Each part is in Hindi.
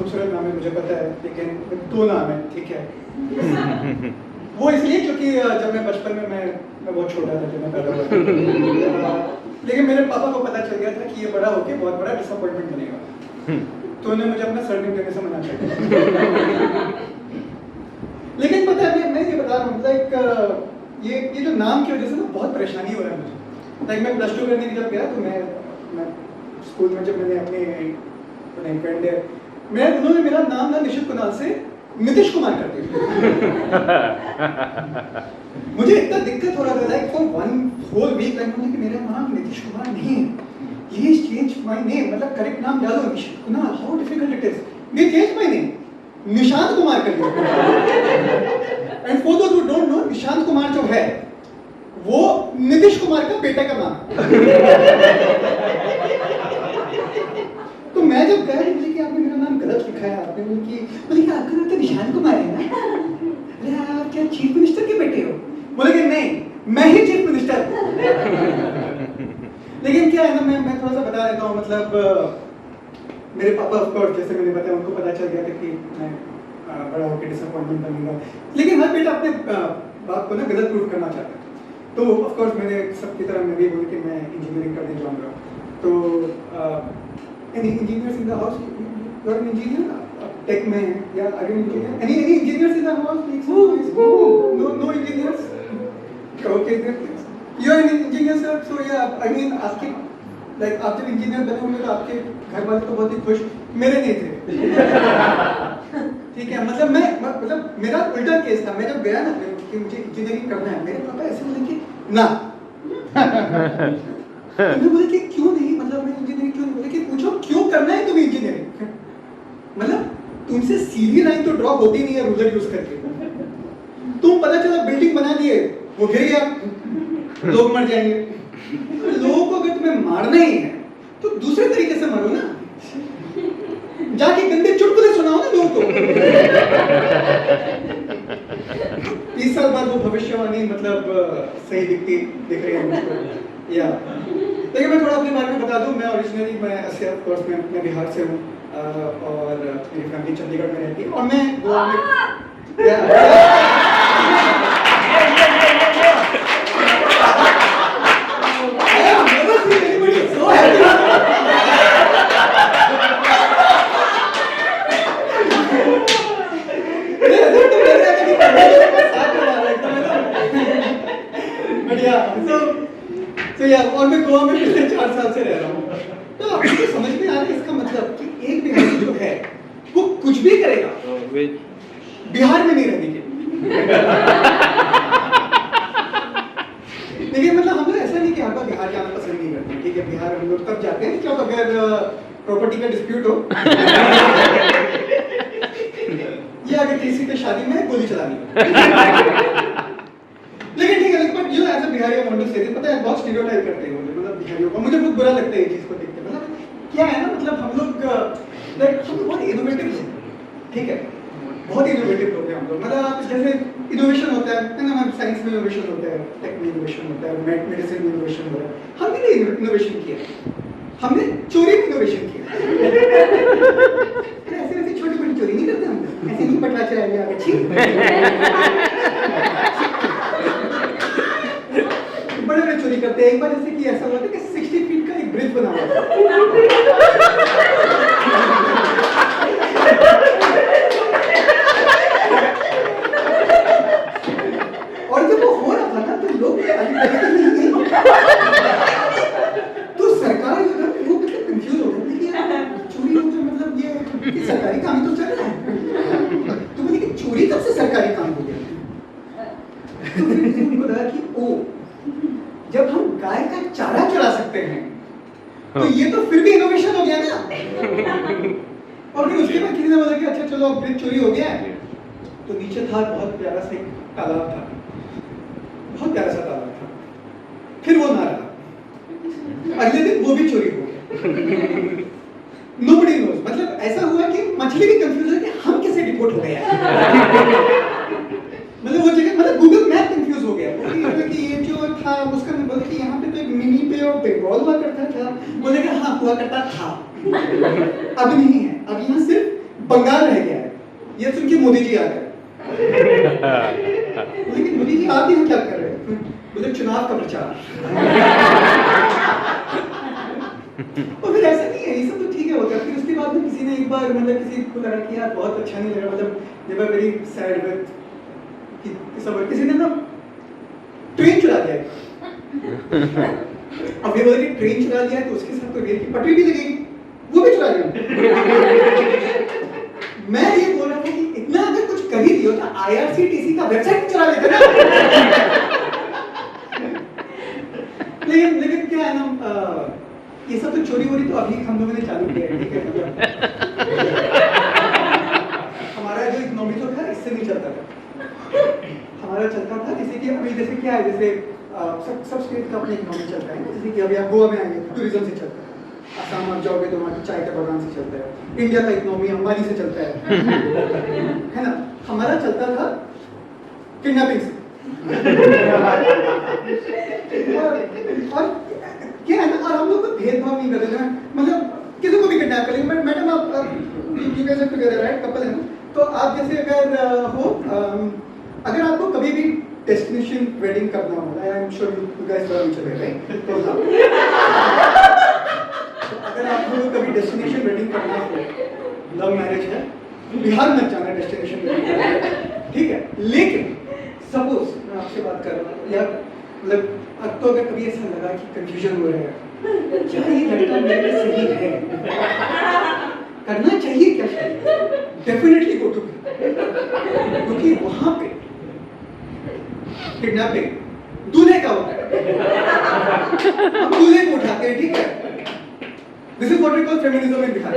खूबसूरत नाम है मुझे पता है, लेकिन 2 नाम है, ठीक है। वो इसलिए क्योंकि जब मैं बचपन में मैं बहुत छोटा था जब मैं पैदा हुआ था। लेकिन मेरे पापा को पता चल गया था कि ये बड़ा होके बहुत बड़ा डिसअपॉइंटमेंट बनेगा, तो उन्होंने मुझे अपना सरनेम देने से मना कर दिया। लेकिन पता है मैं ये बता रहा हूँ, लाइक ये जो नाम की वजह से ना बहुत परेशानी हो रहा है मुझे। लाइक मैं +2 करने की जब गया तो मैं स्कूल में जब मैंने अपने फ्रेंड है उन्होंने मेरा नाम ना निशित कुणाल से नीतीश कुमार कर दिया। मुझे इतना दिक्कत हो रहा था, like for 1 whole week like कि मेरा नाम नीतीश कुमार नहीं है, प्लीज चेंज माय नेम, मतलब करेक्ट नाम डालो Nishit Kunal, how difficult it is. They change my name, Nishant Kumar कर दिया। And for those who don't know, Nishant Kumar जो है वो नीतीश कुमार का बेटा का नाम। तो मैं जब कह रही थी कि आपने मेरा नाम गलत लिखा है, आपने बोले कि आपका नाम तो निशांत कुमार है ना, अरे आप क्या चीफ मिनिस्टर के बेटे हो? बोले कि नहीं, मैं ही चीफ मिनिस्टर हूँ। लेकिन क्या है ना, मैं थोड़ा सा बता देता हूँ, मतलब मेरे पापा ऑफ कोर्स जैसे मैंने बताया उनको पता चल गया था कि मैं बड़ा होकर डिसअपॉइंटमेंट बनूंगा, लेकिन हर बेटा अपने बाप को ना गलत प्रूव करना चाहता है। तो ऑफ कोर्स मैंने सबकी तरह मैं भी बोली कि मैं इंजीनियरिंग करने जाऊँगा। तो any engineers in the house? You are an engineer? Tech में है या are you an engineer? Any engineers in the house? Make some noise. No engineers? Okay, you are an engineer, sir. So yeah, I mean आपके like आप जब इंजीनियर बने होंगे तो आपके घर वाले तो बहुत ही खुश, मेरे नहीं थे। ठीक है, मतलब मेरा उल्टा केस था। मैं जब गया ना कि मुझे इंजीनियरिंग करना है, मेरे पापा ऐसे बोले कि ना। मैं बोले कि क्यों नहीं, मतलब मैं इंजीनियरिंग क्यों नहीं? बोले कि पूछो क्यों करना है तुम्हें इंजीनियरिंग? मतलब तुमसे सीधी लाइन तो ड्रॉ होती नहीं है रूलर यूज करके। तुम पता चला बिल्डिंग बना दिए, वो गिर गया, लोग मर जाएंगे। लोगों को अगर तुम्हें मारना ही है तो दूसरे तरीके से मारो ना, जाके गंदे चुटकुले सुनाओ ना लोगों को। 30 साल बाद वो भविष्यवाणी मतलब सही दिख रही है मुझको। या लेकिन मैं थोड़ा अपने बारे में बता दूं, मैं ओरिजिनली ऑफ कोर्स मैं बिहार से हूँ और मेरी फैमिली चंडीगढ़ में रहती है और मैं गोवा में और मैं गोवा में पिछले 4 साल से रह रहा हूँ। तो आपको समझ में आ रहा है इसका मतलब कि एक बिहारी जो है वो कुछ भी करेगा बिहार में नहीं रहने के। लेकिन मतलब हम लोग ऐसा नहीं कि हम बिहार जाना पसंद नहीं करते, ठीक है, बिहार हम लोग तब जाते हैं जब अगर प्रॉपर्टी का डिस्प्यूट हो या अगर किसी के शादी में गोली चलानी हो। लेकिन ठीक है, but you as a Bihari I want to say, पता है बहुत स्टीरियोटाइप करते हैं मतलब बिहारियों को, मुझे बहुत बुरा लगता है ये चीज को देख के। मतलब क्या है ना, मतलब हम लोग लाइक हम बहुत इनोवेटिव हैं, ठीक है, बहुत इनोवेटिव लोग हैं हम लोग। मतलब आप जैसे इनोवेशन होता है ना, साइंस में इनोवेशन होता है, टेक में इनोवेशन होता है, मेडिसिन में इनोवेशन होता है। हमने नहीं इनोवेशन किया, हमने चोरी में इनोवेशन किया। ऐसे छोटी छोटी चोरी नहीं करते हम, ऐसे नहीं पटवा चलाएंगे आगे बड़े बड़े चोरी करते हैं। एक बार जैसे कि ऐसा हुआ था कि 60 फीट का एक ब्रिज बना हुआ था। और जब वो हो रहा था ना तो लोग तो सरकार जो है वो मतलब कंफ्यूज हो गई कि चोरी हो तो मतलब ये सरकारी काम तो चल रहा है, तो बोले कि चोरी कब से सरकारी काम हो गया? तो फिर उनको लगा कि ओ जब हम गाय का चारा चुरा सकते हैं तो ये तो फिर भी इनोवेशन हो गया ना। और फिर उसके बाद किसी ने बोला कि अच्छा चलो अब ब्रिज चोरी हो गया है, तो नीचे था बहुत प्यारा सा एक तालाब था, बहुत प्यारा सा तालाब था, फिर वो ना रहा, अगले दिन वो भी चोरी हो गया। नोबडी नोज, मतलब ऐसा हुआ कि मछली भी कंफ्यूज है कि हम कैसे डिपोर्ट हो गए। मतलब वो जगह मतलब गूगल मैप कंफ्यूज हो गया कि ये जो था उसका बोले कि यहाँ पे तो एक मिनी पे और बंगाल हुआ करता था, बोले कि हाँ हुआ करता था, अब नहीं है, अब यहाँ सिर्फ क्योंकि मोदी जी आ गए। लेकिन मोदी जी आप यहाँ क्या कर रहे हैं? बोले चुनाव का प्रचार। और फिर ऐसा नहीं है, ये सब तो ठीक है होता है। फिर उसके बाद में किसी ने एक बार मतलब किसी को लगा कि यार बहुत अच्छा नहीं लगा, मतलब दे वर वेरी सैड विद किसी ने ना ट्रेन चुरा दिया। अब ये बोले कि ट्रेन चुरा दिया तो उसके साथ तो रेल की पटरी भी लगेगी, वो भी चुरा दिया। मैं ये बोल रहा हूँ कि इतना अगर कुछ कर ही दियो तो IRCTC का वेबसाइट चुरा लेते ना। लेकिन क्या है ना, ये सब तो चोरी वोरी तो अभी हम लोगों ने चालू किया है, ठीक है। मतलब हमारा जो इकोनॉमी जो था इससे नहीं चलता था। हमारा चलता था जैसे कि अभी जैसे क्या है, जैसे सब स्टेट का अपना इकोनॉमी चलता है। जैसे कि अभी आप गोवा में आएंगे टूरिज्म से चलता है, असम आप जाओगे तो वहाँ चाय का बागान से चलता है, इंडिया का इकोनॉमी अंबानी से चलता है ना। हमारा चलता था किडनैपिंग से। और क्या है ना, और हम लोग को भेदभाव नहीं करते ना, मतलब किसी को भी किडनैप कर लेंगे। मैडम आप you guys are together right, couple है ना, तो आप जैसे अगर हो अगर आपको कभी भी डेस्टिनेशन वेडिंग करना हो, I am sure you guys love each other right, तो अगर आपको कभी डेस्टिनेशन वेडिंग करना हो, लव मैरिज है, बिहार मत जाना डेस्टिनेशन वेडिंग, ठीक है। लेकिन सपोज मैं आपसे बात कर रहा हूँ, या मतलब अब तो अगर कभी ऐसा लगा कि कंफ्यूजन हो रहा है, क्या ये लड़का मेरे लिए सही है, करना चाहिए क्या चाहिए, डेफिनेटली गो टू, क्योंकि वहां पे किडनैपिंग दूल्हे का होता है, हम दूल्हे को उठाते हैं, ठीक है। This is what we call feminism in Bihar.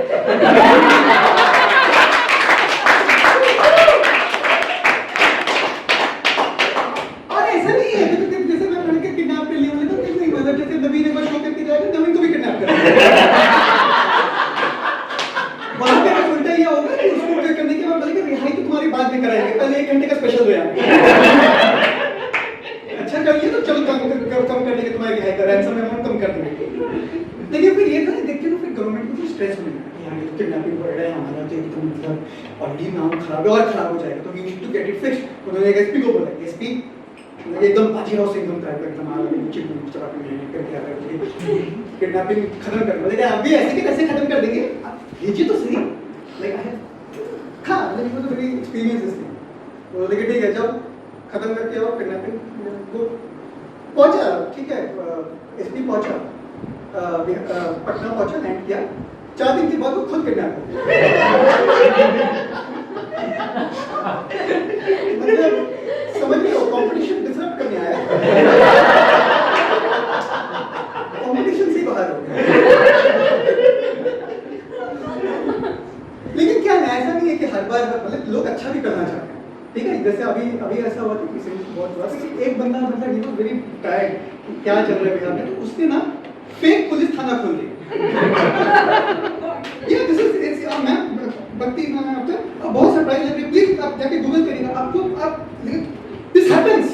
पहले 1 घंटे का स्पेशल हुआ अच्छा करिए तो चलो कम करने के तुम्हारी रिहाई का रैंसम अमाउंट कम कर देंगे। लेकिन फिर ये था देखते हो फिर गवर्नमेंट को स्ट्रेस होने लगा, यार ये तो किडनैपिंग हो रहा है हमारा, तो एकदम मतलब ऑलरेडी नाम खराब है और खराब हो जाएगा, तो we need to get it fixed. उन्होंने एक एसपी को बोला, एसपी एकदम बाजी हाउस एकदम टाइप एकदम आ रहा है, चिप चला के करके आ रहा है, किडनैपिंग खत्म कर बोले आप भी ऐसे के कैसे खत्म कर देंगे, ये तो सही लाइक आई हैव हां लाइक वो तो वेरी एक्सपीरियंस इज वो। लेकिन ठीक है, जब खत्म करके आओ किडनैपिंग वो पहुंचा, ठीक है, एसपी पहुंचा, पटना पहुंचा, लैंड किया, 4 दिन के बाद वो खुद किडनैप हो गया। मतलब समझ रहे हो, कंपटीशन डिसरप्ट करने आया, कंपटीशन से बाहर हो गया। लेकिन क्या है, ऐसा नहीं है कि हर बार मतलब लोग अच्छा भी करना चाहते हैं, ठीक है। जैसे अभी ऐसा हुआ था, किसी बहुत हुआ था कि एक बंदा मतलब ही वाज वेरी टायर्ड, क्या चल रहा है बिहार में, तो उसने ना फेक पुलिस थाना खोल दिया। ये दिस इज मैं भक्ति मैंने आपसे बहुत सरप्राइज लग रही है, प्लीज आप जाके गूगल करिएगा, आपको आप दिस हैपेंस।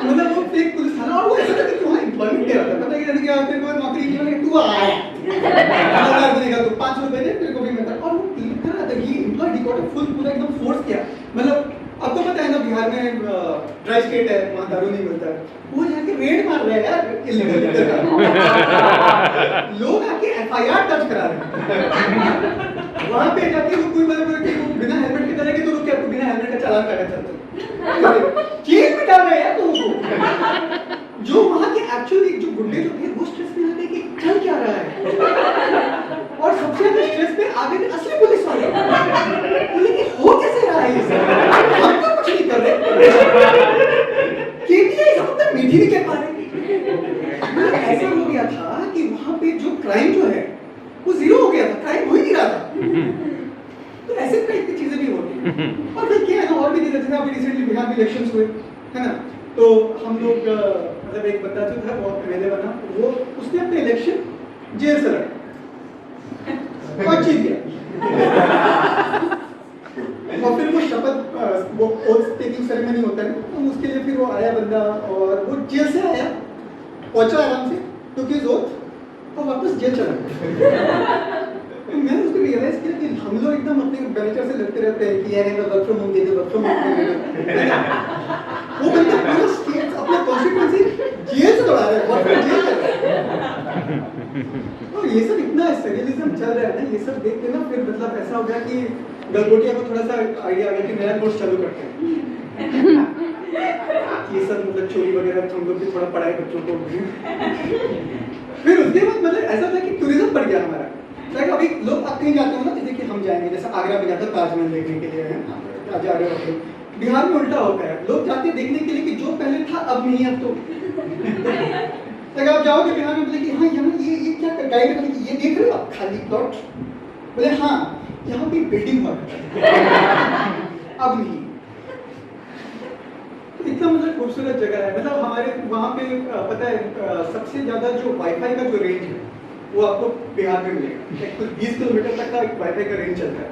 मतलब वो फेक पुलिस थाना, और वो ऐसा था कि तुम्हारा एम्प्लॉयमेंट क्या होता है, पता है कि क्या तेरे को नौकरी की मैंने तू आया 1000 देगा तो 500 रुपए दे तेरे को भी मिलता, और वो क्लियर कर रहा था, ये एम्प्लॉय रिकॉर्ड फुल पूरा एकदम फोर्स किया। मतलब आपको पता है ना बिहार में ड्राई स्टेट है, वहाँ दारू नहीं मिलता है, वो जाके रेड मार रहे हैं यार इल्लीगल लोग आके FIR दर्ज करा रहे हैं। वहाँ पे जाके वो कोई मतलब कि वो बिना हेलमेट के चलेंगे तो रुक के आपको बिना हेलमेट का चालान काटा चलता है, केस मिटा रहे हैं तो जो वहाँ के एक्चुअली जो गुंडे जो थे वो स्ट्रेस में आ गए कि चल क्या रहा है, और सबसे ज्यादा स्ट्रेस में आ गए असली पुलिस वाले, बोले कि हो कैसे रहा है ये सब, हम तो कुछ नहीं कर रहे, केटीआई हम तो मीठी नहीं कह पा रहे। ऐसा हो गया था कि वहाँ पे जो क्राइम जो है वो जीरो हो गया था, क्राइम हो ही नहीं रहा था। तो ऐसे टाइप की चीजें भी होती हैं। और फिर क्या है ना, और भी जैसे अभी रिसेंटली बिहार में इलेक्शंस हुए है ना, तो हम लोग मतलब एक बंदा जो था बहुत पहले बना, वो उसने अपने इलेक्शन जेल से लड़ा और जीत गया। और फिर वो शपथ वो ओथ टेकिंग सेरेमनी होता है, तो उसके लिए फिर वो आया बंदा, और वो जेल से आया, पहुंचा आराम से, टुक हिज ओथ और वापस जेल चला गया। करते हैं कि यार मैं वर्क फ्रॉम होम दे दो, वर्क फ्रॉम होम दे दो। वो बंदा पूरा स्टेट अपना कॉन्स्टिट्यूएंसी जेल से दौड़ा रहा है, वर्क फ्रॉम जेल कर रहा है। तो ये सब इतना सरियलिज्म चल रहा है ना, ये सब देख के ना फिर मतलब ऐसा हो गया कि गलगोटिया को थोड़ा सा आइडिया आ गया कि नया कोर्स चालू करते हैं। ये सब मतलब चोरी वगैरह हम लोग भी थोड़ा पढ़ाई बच्चों को। फिर उसके बाद मतलब ऐसा था कि टूरिज्म बढ़ गया हमारा। लाइक अभी लोग आप कहीं जाते हो ना, जैसे कि हम जाएंगे, जैसे आगरा में जाते हैं ताजमहल देखने के लिए, आज आ रहे हो। बिहार में उल्टा होता है, लोग जाते हैं देखने के लिए कि जो पहले था अब नहीं है, अब तो अगर आप जाओगे बिहार में बोले कि हाँ यहाँ ये क्या गाइड है, ये देख रहे हो आप खाली प्लॉट, बोले हाँ यहाँ पे बिल्डिंग हुआ अब नहीं। इतना मतलब खूबसूरत जगह है, मतलब हमारे वहाँ पे पता है सबसे ज़्यादा जो वाईफाई का जो रेंज है वो आपको बिहार में मिलेगा। एक कुछ 20 किलोमीटर तक का एक वाईफाई का रेंज चलता है।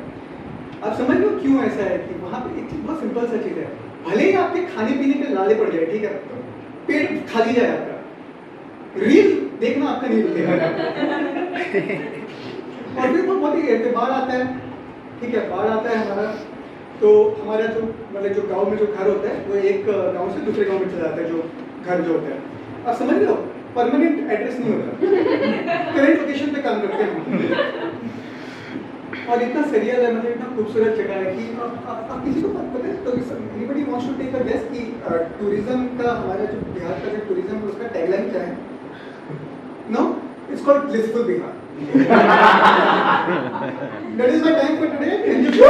आप समझ लो क्यों ऐसा है कि वहाँ पे एक चीज़ बहुत सिंपल सा चीज़ है, भले ही आपके खाने पीने के लाले पड़ जाए, ठीक है, पेट खाली जाए आपका, रील देखना आपका नहीं रुकेगा। और फिर वो बहुत ही बाढ़ आता है, ठीक है, बाढ़ आता है हमारा, तो हमारा जो मतलब जो गांव में जो घर होता है वो एक गांव से दूसरे गांव में चला जाता है, जो घर जो होता है, आप समझ लो परमानेंट एड्रेस नहीं होता, करंट लोकेशन पे काम करते हैं। और इतना सरियल है, मतलब इतना खूबसूरत जगह है कि आप किसी को पता है तो anybody wants to take a guess कि टूरिज्म का हमारा जो बिहार का जो टूरिज्म है उसका टैगलाइन क्या है? No, it's called blissful Bihar. That is my time for today. Thank you.